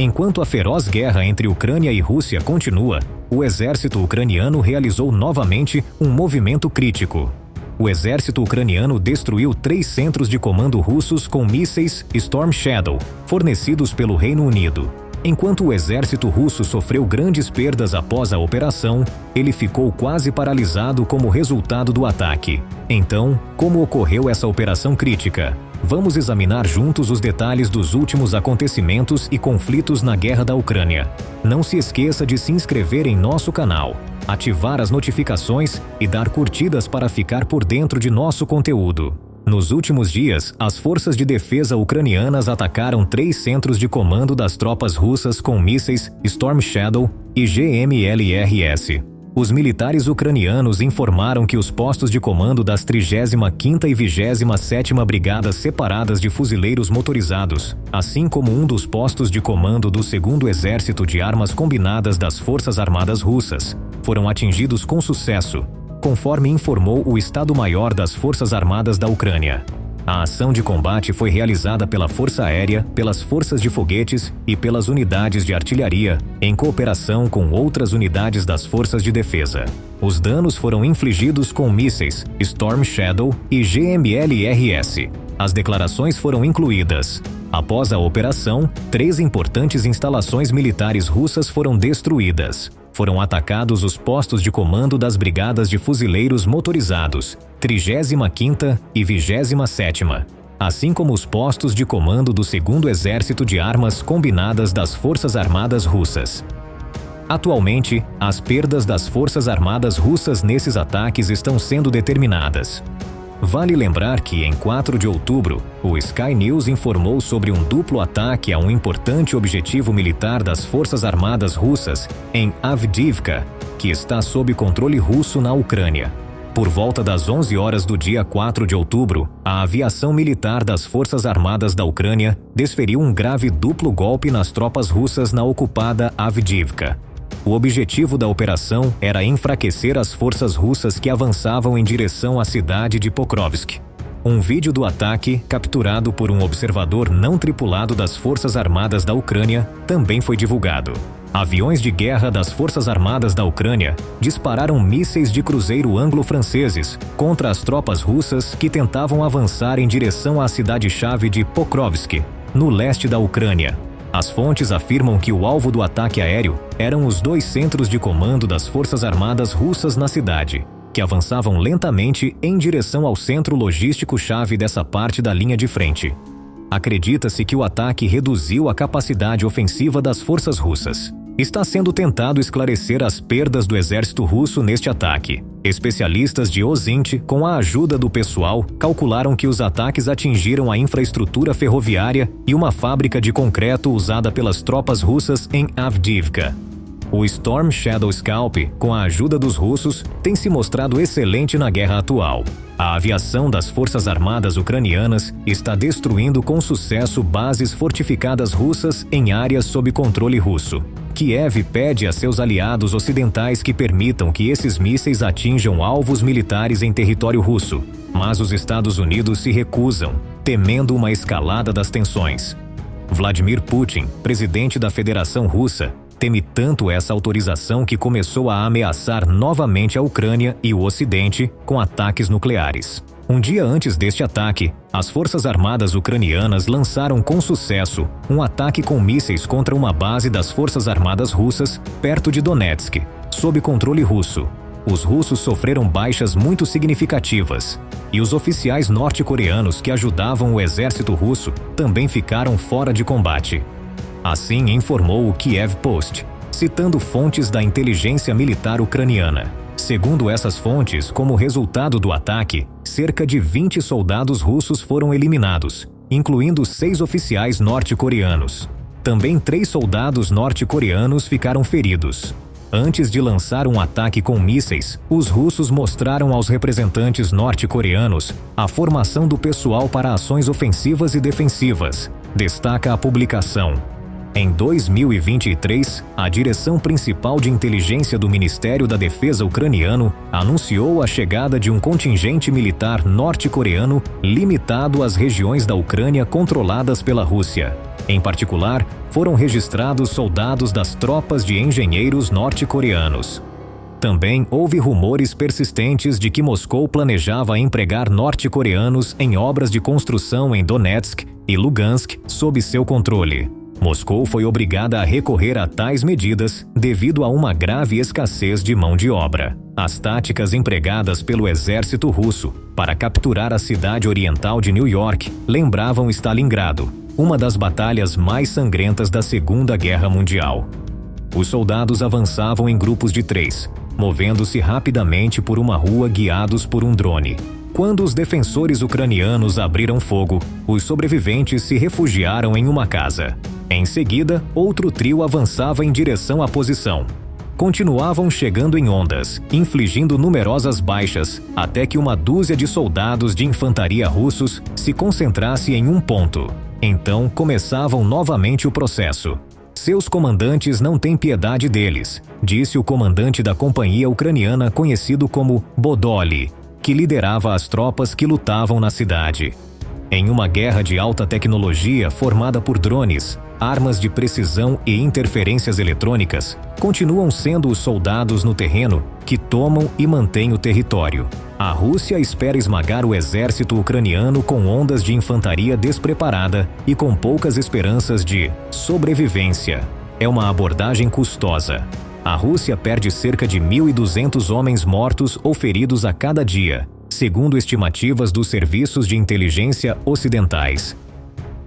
Enquanto a feroz guerra entre Ucrânia e Rússia continua, o exército ucraniano realizou novamente um movimento crítico. O exército ucraniano destruiu 3 centros de comando russos com mísseis Storm Shadow, fornecidos pelo Reino Unido. Enquanto o exército russo sofreu grandes perdas após a operação, ele ficou quase paralisado como resultado do ataque. Então, como ocorreu essa operação crítica? Vamos examinar juntos os detalhes dos últimos acontecimentos e conflitos na guerra da Ucrânia. Não se esqueça de se inscrever em nosso canal, ativar as notificações e dar curtidas para ficar por dentro de nosso conteúdo. Nos últimos dias, as forças de defesa ucranianas atacaram 3 centros de comando das tropas russas com mísseis Storm Shadow e GMLRS. Os militares ucranianos informaram que os postos de comando das 35ª e 27ª Brigadas Separadas de Fuzileiros Motorizados, assim como um dos postos de comando do 2º Exército de Armas Combinadas das Forças Armadas Russas, foram atingidos com sucesso, conforme informou o Estado-Maior das Forças Armadas da Ucrânia. A ação de combate foi realizada pela Força Aérea, pelas forças de foguetes e pelas unidades de artilharia, em cooperação com outras unidades das forças de defesa. Os danos foram infligidos com mísseis Storm Shadow e GMLRS. As declarações foram incluídas. Após a operação, 3 importantes instalações militares russas foram destruídas. Foram atacados os postos de comando das Brigadas de Fuzileiros Motorizados, 35ª e 27ª, assim como os postos de comando do 2º Exército de Armas Combinadas das Forças Armadas Russas. Atualmente, as perdas das Forças Armadas Russas nesses ataques estão sendo determinadas. Vale lembrar que, em 4 de outubro, o Sky News informou sobre um duplo ataque a um importante objetivo militar das Forças Armadas Russas em Avdiivka, que está sob controle russo na Ucrânia. Por volta das 11 horas do dia 4 de outubro, a aviação militar das Forças Armadas da Ucrânia desferiu um grave duplo golpe nas tropas russas na ocupada Avdiivka. O objetivo da operação era enfraquecer as forças russas que avançavam em direção à cidade de Pokrovsk. Um vídeo do ataque, capturado por um observador não tripulado das Forças Armadas da Ucrânia, também foi divulgado. Aviões de guerra das Forças Armadas da Ucrânia dispararam mísseis de cruzeiro anglo-franceses contra as tropas russas que tentavam avançar em direção à cidade-chave de Pokrovsk, no leste da Ucrânia. As fontes afirmam que o alvo do ataque aéreo eram os 2 centros de comando das Forças Armadas Russas na cidade, que avançavam lentamente em direção ao centro logístico-chave dessa parte da linha de frente. Acredita-se que o ataque reduziu a capacidade ofensiva das forças russas. Está sendo tentado esclarecer as perdas do exército russo neste ataque. Especialistas de Ozint, com a ajuda do pessoal, calcularam que os ataques atingiram a infraestrutura ferroviária e uma fábrica de concreto usada pelas tropas russas em Avdiivka. O Storm Shadow Scalp, com a ajuda dos russos, tem se mostrado excelente na guerra atual. A aviação das Forças Armadas ucranianas está destruindo com sucesso bases fortificadas russas em áreas sob controle russo. Kiev pede a seus aliados ocidentais que permitam que esses mísseis atinjam alvos militares em território russo, mas os Estados Unidos se recusam, temendo uma escalada das tensões. Vladimir Putin, presidente da Federação Russa, teme tanto essa autorização que começou a ameaçar novamente a Ucrânia e o Ocidente com ataques nucleares. Um dia antes deste ataque, as Forças Armadas ucranianas lançaram com sucesso um ataque com mísseis contra uma base das Forças Armadas russas perto de Donetsk, sob controle russo. Os russos sofreram baixas muito significativas, e os oficiais norte-coreanos que ajudavam o exército russo também ficaram fora de combate. Assim informou o Kiev Post, citando fontes da inteligência militar ucraniana. Segundo essas fontes, como resultado do ataque, cerca de 20 soldados russos foram eliminados, incluindo 6 oficiais norte-coreanos. Também 3 soldados norte-coreanos ficaram feridos. Antes de lançar um ataque com mísseis, os russos mostraram aos representantes norte-coreanos a formação do pessoal para ações ofensivas e defensivas, destaca a publicação. Em 2023, a direção principal de inteligência do Ministério da Defesa ucraniano anunciou a chegada de um contingente militar norte-coreano limitado às regiões da Ucrânia controladas pela Rússia. Em particular, foram registrados soldados das tropas de engenheiros norte-coreanos. Também houve rumores persistentes de que Moscou planejava empregar norte-coreanos em obras de construção em Donetsk e Lugansk sob seu controle. Moscou foi obrigada a recorrer a tais medidas devido a uma grave escassez de mão de obra. As táticas empregadas pelo exército russo para capturar a cidade oriental de New York lembravam Stalingrado, uma das batalhas mais sangrentas da Segunda Guerra Mundial. Os soldados avançavam em grupos de 3, movendo-se rapidamente por uma rua guiados por um drone. Quando os defensores ucranianos abriram fogo, os sobreviventes se refugiaram em uma casa. Em seguida, outro trio avançava em direção à posição. Continuavam chegando em ondas, infligindo numerosas baixas, até que uma dúzia de soldados de infantaria russos se concentrasse em um ponto. Então começavam novamente o processo. Seus comandantes não têm piedade deles, disse o comandante da companhia ucraniana conhecido como Bodoly, que liderava as tropas que lutavam na cidade. Em uma guerra de alta tecnologia formada por drones, armas de precisão e interferências eletrônicas, continuam sendo os soldados no terreno que tomam e mantêm o território. A Rússia espera esmagar o exército ucraniano com ondas de infantaria despreparada e com poucas esperanças de sobrevivência. É uma abordagem custosa. A Rússia perde cerca de 1.200 homens mortos ou feridos a cada dia, segundo estimativas dos serviços de inteligência ocidentais.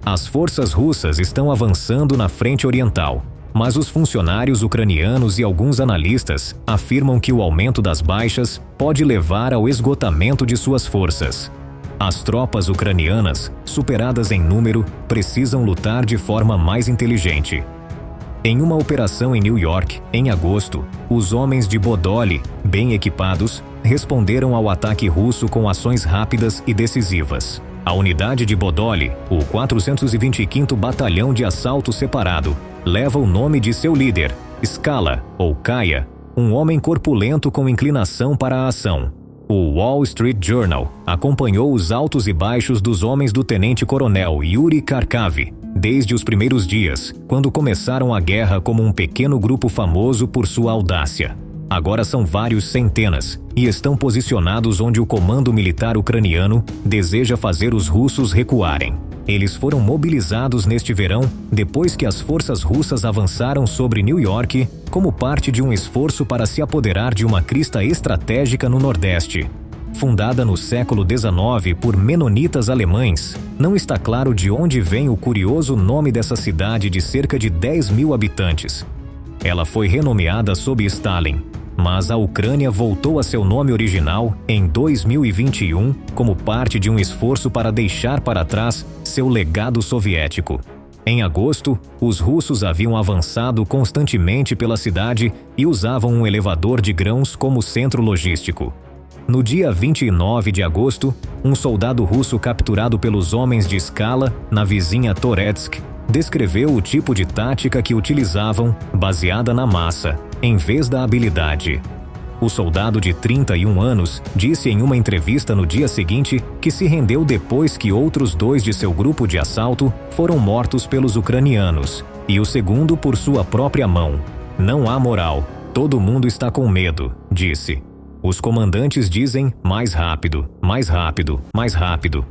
As forças russas estão avançando na frente oriental, mas os funcionários ucranianos e alguns analistas afirmam que o aumento das baixas pode levar ao esgotamento de suas forças. As tropas ucranianas, superadas em número, precisam lutar de forma mais inteligente. Em uma operação em New York, em agosto, os homens de Bodoly, bem equipados, responderam ao ataque russo com ações rápidas e decisivas. A unidade de Bodoly, o 425º Batalhão de Assalto Separado, leva o nome de seu líder, Skala, ou Kaya, um homem corpulento com inclinação para a ação. O Wall Street Journal acompanhou os altos e baixos dos homens do tenente-coronel Yuri Kharkav, desde os primeiros dias, quando começaram a guerra como um pequeno grupo famoso por sua audácia. Agora são vários centenas e estão posicionados onde o comando militar ucraniano deseja fazer os russos recuarem. Eles foram mobilizados neste verão depois que as forças russas avançaram sobre New York como parte de um esforço para se apoderar de uma crista estratégica no Nordeste. Fundada no século XIX por menonitas alemães, não está claro de onde vem o curioso nome dessa cidade de cerca de 10.000 habitantes. Ela foi renomeada sob Stalin, mas a Ucrânia voltou a seu nome original em 2021 como parte de um esforço para deixar para trás seu legado soviético. Em agosto, os russos haviam avançado constantemente pela cidade e usavam um elevador de grãos como centro logístico. No dia 29 de agosto, um soldado russo capturado pelos homens de Skala, na vizinha Toretsk, descreveu o tipo de tática que utilizavam, baseada na massa, em vez da habilidade. O soldado de 31 anos disse em uma entrevista no dia seguinte que se rendeu depois que outros 2 de seu grupo de assalto foram mortos pelos ucranianos, e o segundo por sua própria mão. Não há moral, todo mundo está com medo, disse. Os comandantes dizem mais rápido, mais rápido, mais rápido.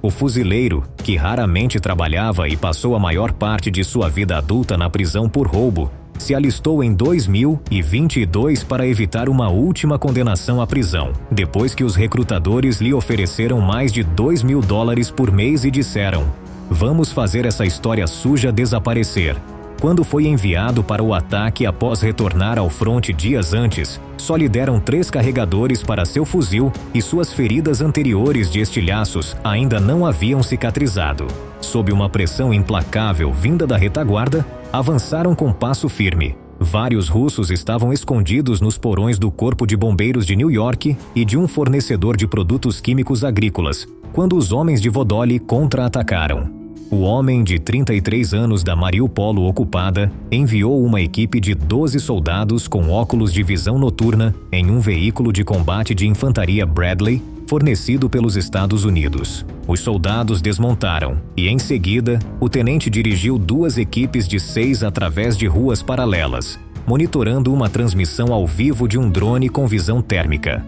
O fuzileiro, que raramente trabalhava e passou a maior parte de sua vida adulta na prisão por roubo, se alistou em 2022 para evitar uma última condenação à prisão, depois que os recrutadores lhe ofereceram mais de $2.000 por mês e disseram: "Vamos fazer essa história suja desaparecer." Quando foi enviado para o ataque após retornar ao fronte dias antes, só lhe deram 3 carregadores para seu fuzil e suas feridas anteriores de estilhaços ainda não haviam cicatrizado. Sob uma pressão implacável vinda da retaguarda, avançaram com passo firme. Vários russos estavam escondidos nos porões do Corpo de Bombeiros de New York e de um fornecedor de produtos químicos agrícolas, quando os homens de Bodoly contra-atacaram. O homem de 33 anos da Mariupol ocupada enviou uma equipe de 12 soldados com óculos de visão noturna em um veículo de combate de infantaria Bradley fornecido pelos Estados Unidos. Os soldados desmontaram e, em seguida, o tenente dirigiu 2 equipes de 6 através de ruas paralelas, monitorando uma transmissão ao vivo de um drone com visão térmica.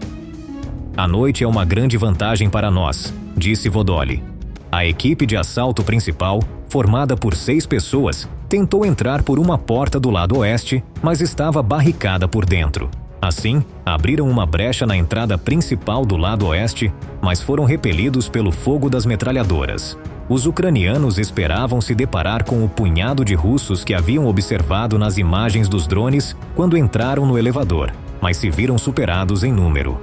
"A noite é uma grande vantagem para nós", disse Vodoli. A equipe de assalto principal, formada por 6 pessoas, tentou entrar por uma porta do lado oeste, mas estava barricada por dentro. Assim, abriram uma brecha na entrada principal do lado oeste, mas foram repelidos pelo fogo das metralhadoras. Os ucranianos esperavam se deparar com o punhado de russos que haviam observado nas imagens dos drones quando entraram no elevador, mas se viram superados em número.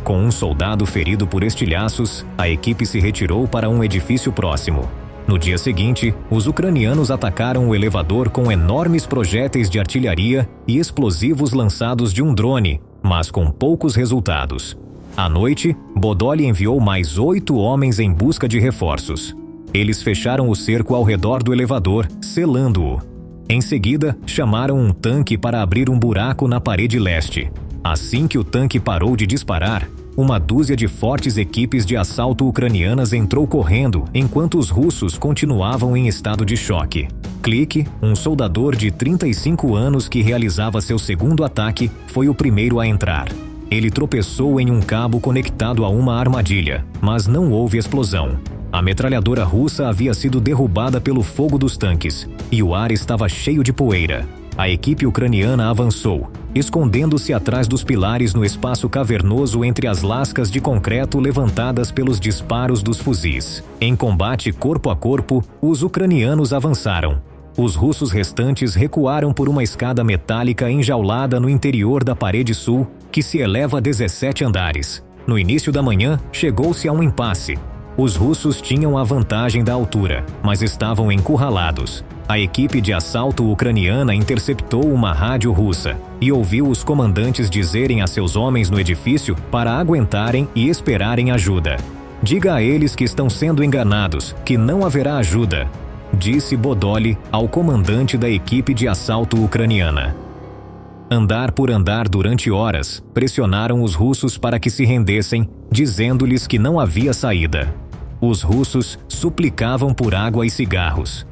Com um soldado ferido por estilhaços, a equipe se retirou para um edifício próximo. No dia seguinte, os ucranianos atacaram o elevador com enormes projéteis de artilharia e explosivos lançados de um drone, mas com poucos resultados. À noite, Vodoli enviou mais 8 homens em busca de reforços. Eles fecharam o cerco ao redor do elevador, selando-o. Em seguida, chamaram um tanque para abrir um buraco na parede leste. Assim que o tanque parou de disparar, uma dúzia de fortes equipes de assalto ucranianas entrou correndo enquanto os russos continuavam em estado de choque. Klik, um soldador de 35 anos que realizava seu segundo ataque, foi o primeiro a entrar. Ele tropeçou em um cabo conectado a uma armadilha, mas não houve explosão. A metralhadora russa havia sido derrubada pelo fogo dos tanques, e o ar estava cheio de poeira. A equipe ucraniana avançou, escondendo-se atrás dos pilares no espaço cavernoso entre as lascas de concreto levantadas pelos disparos dos fuzis. Em combate corpo a corpo, os ucranianos avançaram. Os russos restantes recuaram por uma escada metálica enjaulada no interior da parede sul, que se eleva a 17 andares. No início da manhã, chegou-se a um impasse. Os russos tinham a vantagem da altura, mas estavam encurralados. A equipe de assalto ucraniana interceptou uma rádio russa e ouviu os comandantes dizerem a seus homens no edifício para aguentarem e esperarem ajuda. "Diga a eles que estão sendo enganados, que não haverá ajuda", disse Vodoli ao comandante da equipe de assalto ucraniana. Andar por andar durante horas, pressionaram os russos para que se rendessem, dizendo-lhes que não havia saída. Os russos suplicavam por água e cigarros.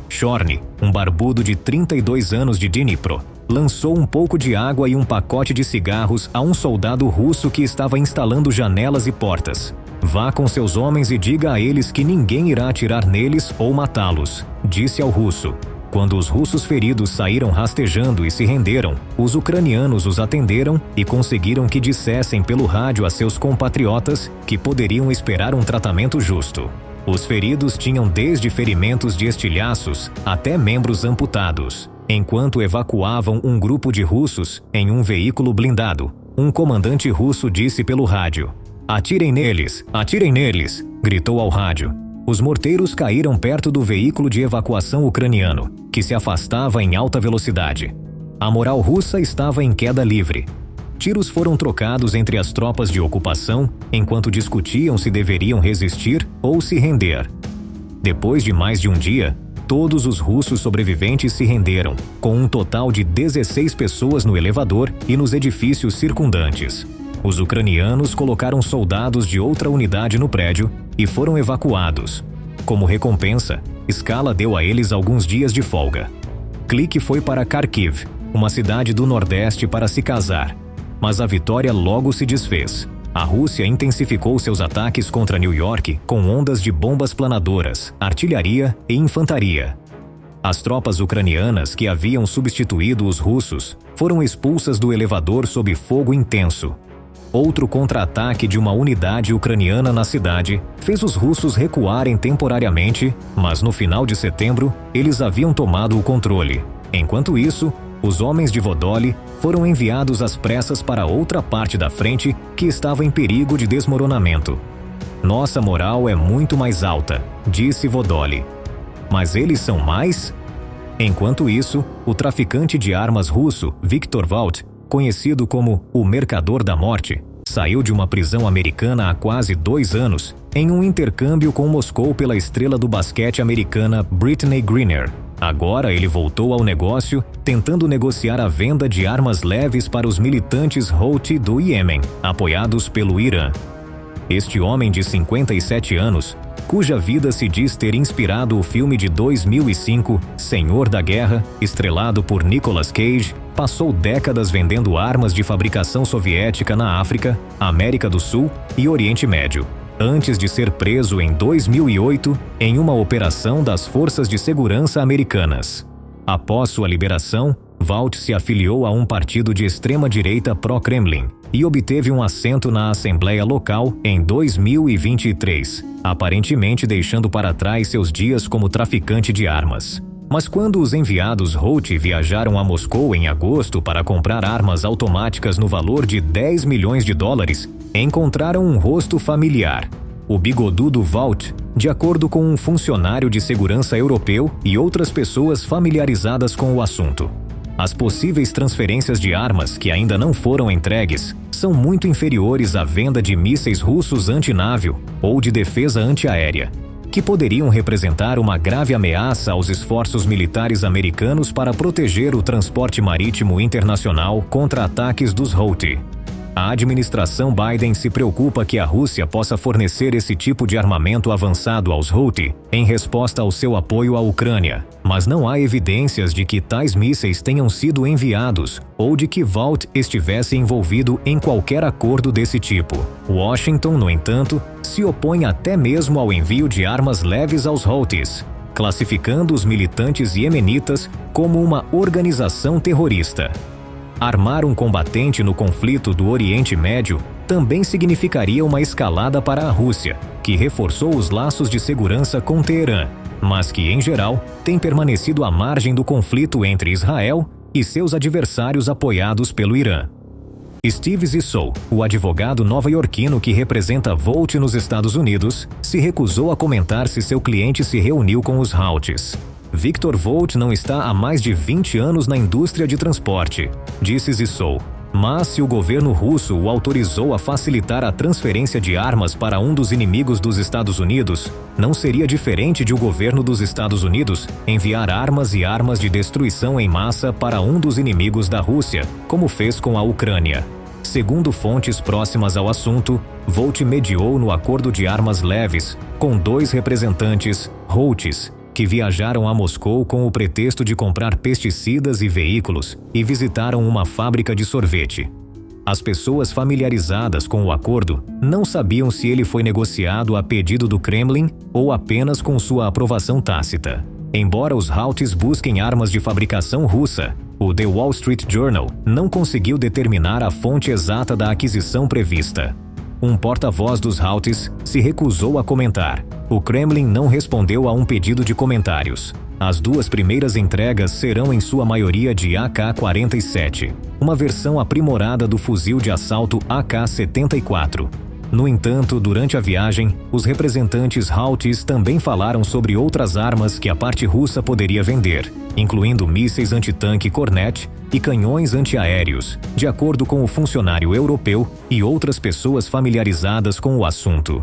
Chorny, um barbudo de 32 anos de Dnipro, lançou um pouco de água e um pacote de cigarros a um soldado russo que estava instalando janelas e portas. "Vá com seus homens e diga a eles que ninguém irá atirar neles ou matá-los", disse ao russo. Quando os russos feridos saíram rastejando e se renderam, os ucranianos os atenderam e conseguiram que dissessem pelo rádio a seus compatriotas que poderiam esperar um tratamento justo. Os feridos tinham desde ferimentos de estilhaços até membros amputados. Enquanto evacuavam um grupo de russos em um veículo blindado, um comandante russo disse pelo rádio: "Atirem neles! Atirem neles!", gritou ao rádio. Os morteiros caíram perto do veículo de evacuação ucraniano, que se afastava em alta velocidade. A moral russa estava em queda livre. Tiros foram trocados entre as tropas de ocupação enquanto discutiam se deveriam resistir ou se render. Depois de mais de um dia, todos os russos sobreviventes se renderam, com um total de 16 pessoas no elevador e nos edifícios circundantes. Os ucranianos colocaram soldados de outra unidade no prédio e foram evacuados. Como recompensa, Skala deu a eles alguns dias de folga. Klik foi para Kharkiv, uma cidade do Nordeste, para se casar. Mas a vitória logo se desfez. A Rússia intensificou seus ataques contra New York com ondas de bombas planadoras, artilharia e infantaria. As tropas ucranianas que haviam substituído os russos foram expulsas do elevador sob fogo intenso. Outro contra-ataque de uma unidade ucraniana na cidade fez os russos recuarem temporariamente, mas no final de setembro eles haviam tomado o controle. Enquanto isso, os homens de Vodoli foram enviados às pressas para outra parte da frente que estava em perigo de desmoronamento. "Nossa moral é muito mais alta", disse Vodoli. "Mas eles são mais?" Enquanto isso, o traficante de armas russo Viktor Valt, conhecido como o Mercador da Morte, saiu de uma prisão americana há quase 2 anos em um intercâmbio com Moscou pela estrela do basquete americana Brittney Griner. Agora ele voltou ao negócio, tentando negociar a venda de armas leves para os militantes Houthi do Iêmen, apoiados pelo Irã. Este homem de 57 anos, cuja vida se diz ter inspirado o filme de 2005, Senhor da Guerra, estrelado por Nicolas Cage, passou décadas vendendo armas de fabricação soviética na África, América do Sul e Oriente Médio, antes de ser preso em 2008 em uma operação das Forças de Segurança Americanas. Após sua liberação, Vaught se afiliou a um partido de extrema-direita pró-Kremlin e obteve um assento na Assembleia Local em 2023, aparentemente deixando para trás seus dias como traficante de armas. Mas quando os enviados Houthi viajaram a Moscou em agosto para comprar armas automáticas no valor de $10 milhões, encontraram um rosto familiar: o bigodudo Vaught, de acordo com um funcionário de segurança europeu e outras pessoas familiarizadas com o assunto. As possíveis transferências de armas que ainda não foram entregues são muito inferiores à venda de mísseis russos antinávio ou de defesa antiaérea, que poderiam representar uma grave ameaça aos esforços militares americanos para proteger o transporte marítimo internacional contra ataques dos Houthi. A administração Biden se preocupa que a Rússia possa fornecer esse tipo de armamento avançado aos Houthi em resposta ao seu apoio à Ucrânia, mas não há evidências de que tais mísseis tenham sido enviados ou de que Vaught estivesse envolvido em qualquer acordo desse tipo. Washington, no entanto, se opõe até mesmo ao envio de armas leves aos Houthis, classificando os militantes iemenitas como uma organização terrorista. Armar um combatente no conflito do Oriente Médio também significaria uma escalada para a Rússia, que reforçou os laços de segurança com Teherã, mas que, em geral, tem permanecido à margem do conflito entre Israel e seus adversários apoiados pelo Irã. Steve Zissou, o advogado nova-iorquino que representa Vaught nos Estados Unidos, se recusou a comentar se seu cliente se reuniu com os Houthis. Victor Vaught não está há mais de 20 anos na indústria de transporte, disse Zissou. Mas se o governo russo o autorizou a facilitar a transferência de armas para um dos inimigos dos Estados Unidos, não seria diferente de o governo dos Estados Unidos enviar armas e armas de destruição em massa para um dos inimigos da Rússia, como fez com a Ucrânia. Segundo fontes próximas ao assunto, Vaught mediou no acordo de armas leves com 2 representantes Houthis, que viajaram a Moscou com o pretexto de comprar pesticidas e veículos e visitaram uma fábrica de sorvete. As pessoas familiarizadas com o acordo não sabiam se ele foi negociado a pedido do Kremlin ou apenas com sua aprovação tácita. Embora os Houthis busquem armas de fabricação russa, o The Wall Street Journal não conseguiu determinar a fonte exata da aquisição prevista. Um porta-voz dos Houthis se recusou a comentar. O Kremlin não respondeu a um pedido de comentários. As 2 primeiras entregas serão em sua maioria de AK-47, uma versão aprimorada do fuzil de assalto AK-74. No entanto, durante a viagem, os representantes Houthis também falaram sobre outras armas que a parte russa poderia vender, incluindo mísseis antitanque Kornet e canhões antiaéreos, de acordo com o funcionário europeu e outras pessoas familiarizadas com o assunto.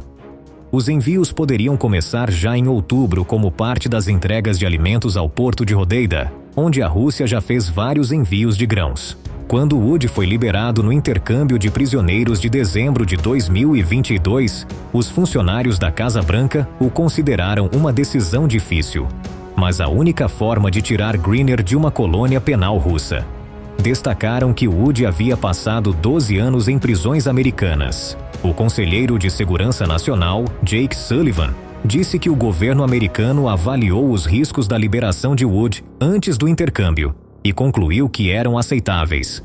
Os envios poderiam começar já em outubro como parte das entregas de alimentos ao porto de Hodeida, onde a Rússia já fez vários envios de grãos. Quando Wood foi liberado no intercâmbio de prisioneiros de dezembro de 2022, os funcionários da Casa Branca o consideraram uma decisão difícil, mas a única forma de tirar Griner de uma colônia penal russa. Destacaram que Wood havia passado 12 anos em prisões americanas. O conselheiro de Segurança Nacional, Jake Sullivan, disse que o governo americano avaliou os riscos da liberação de Wood antes do intercâmbio e concluiu que eram aceitáveis.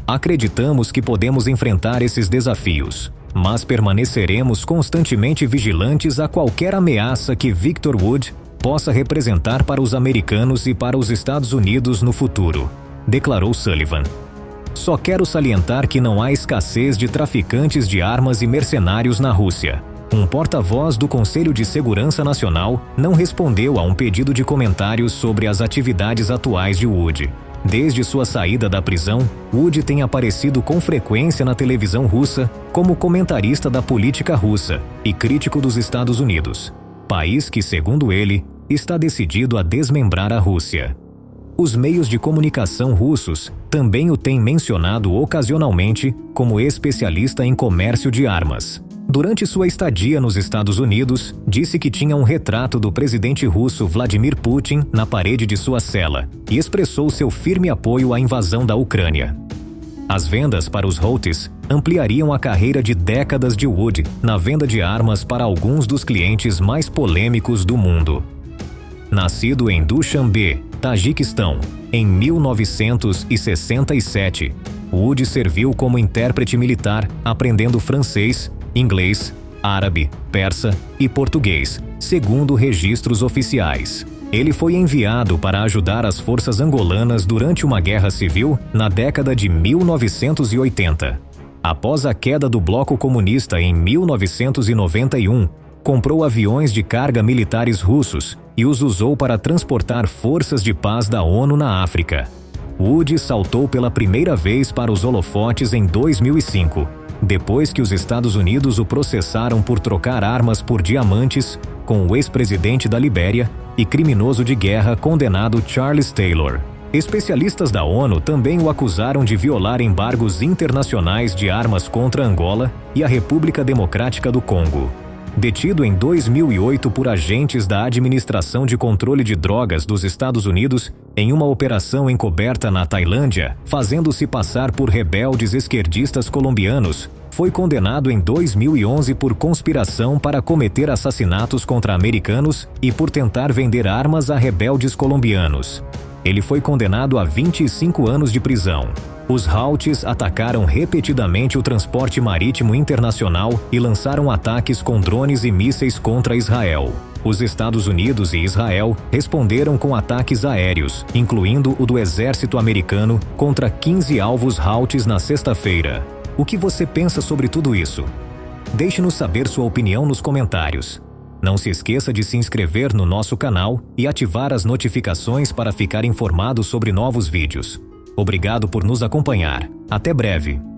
Acreditamos que podemos enfrentar esses desafios, mas permaneceremos constantemente vigilantes a qualquer ameaça que Victor Wood possa representar para os americanos e para os Estados Unidos no futuro, declarou Sullivan. Só quero salientar que não há escassez de traficantes de armas e mercenários na Rússia. Um porta-voz do Conselho de Segurança Nacional não respondeu a um pedido de comentários sobre as atividades atuais de Wood. Desde sua saída da prisão, Wood tem aparecido com frequência na televisão russa como comentarista da política russa e crítico dos Estados Unidos, país que, segundo ele, está decidido a desmembrar a Rússia. Os meios de comunicação russos também o têm mencionado ocasionalmente como especialista em comércio de armas. Durante sua estadia nos Estados Unidos, disse que tinha um retrato do presidente russo Vladimir Putin na parede de sua cela e expressou seu firme apoio à invasão da Ucrânia. As vendas para os Houthis ampliariam a carreira de décadas de Wood na venda de armas para alguns dos clientes mais polêmicos do mundo. Nascido em Dushanbe, Tajiquistão, em 1967, Wood serviu como intérprete militar, aprendendo francês, inglês, árabe, persa e português, segundo registros oficiais. Ele foi enviado para ajudar as forças angolanas durante uma guerra civil na década de 1980. Após a queda do bloco comunista em 1991, comprou aviões de carga militares russos e os usou para transportar forças de paz da ONU na África. Wood saltou pela primeira vez para os holofotes em 2005, depois que os Estados Unidos o processaram por trocar armas por diamantes com o ex-presidente da Libéria e criminoso de guerra condenado Charles Taylor. Especialistas da ONU também o acusaram de violar embargos internacionais de armas contra Angola e a República Democrática do Congo. Detido em 2008 por agentes da Administração de Controle de Drogas dos Estados Unidos em uma operação encoberta na Tailândia, fazendo-se passar por rebeldes esquerdistas colombianos, foi condenado em 2011 por conspiração para cometer assassinatos contra americanos e por tentar vender armas a rebeldes colombianos. Ele foi condenado a 25 anos de prisão. Os Houthis atacaram repetidamente o transporte marítimo internacional e lançaram ataques com drones e mísseis contra Israel. Os Estados Unidos e Israel responderam com ataques aéreos, incluindo o do exército americano, contra 15 alvos Houthis na sexta-feira. O que você pensa sobre tudo isso? Deixe-nos saber sua opinião nos comentários. Não se esqueça de se inscrever no nosso canal e ativar as notificações para ficar informado sobre novos vídeos. Obrigado por nos acompanhar. Até breve!